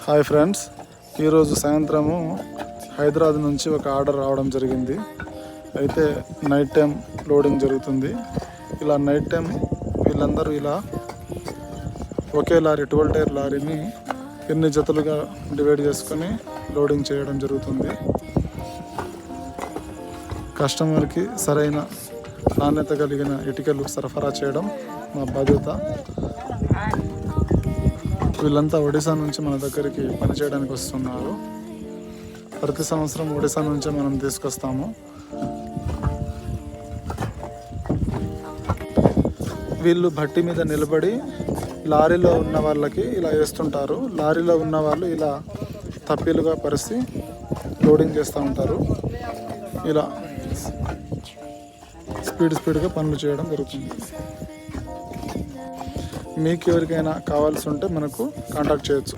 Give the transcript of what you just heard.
Hi friends, ఈరోజు సాయంత్రము హైదరాబాద్ నుంచి ఒక ఆర్డర్ రావడం జరిగింది. అయితే నైట్ టైం లోడింగ్ జరుగుతుంది. ఇలా నైట్ టైం వీళ్ళందరూ ఇలా ఒకే లారీ 12 టైర్ లారీని ఎన్ని జతలుగా డివైడ్ చేసుకొని లోడింగ్ చేయడం జరుగుతుంది. కస్టమర్కి సరైన నాణ్యత కలిగిన ఇటుకలు సరఫరా చేయడం మా బాధ్యత. వీళ్ళంతా ఒడిశా నుంచి మన దగ్గరికి పనిచేయడానికి వస్తున్నారు. ప్రతి సంవత్సరం ఒడిశా నుంచే మనం తీసుకొస్తాము. వీళ్ళు భట్టి మీద నిలబడి లారీలో ఉన్న వాళ్ళకి ఇలా వేస్తుంటారు. లారీలో ఉన్న వాళ్ళు ఇలా తప్పిలుగా పరిచి లోడింగ్ చేస్తూ ఉంటారు. ఇలా స్పీడ్గా పనులు చేయడం జరుగుతుంది. మీకు ఎవరికైనా కావాల్సి ఉంటే మనకు కాంటాక్ట్ చేయొచ్చు.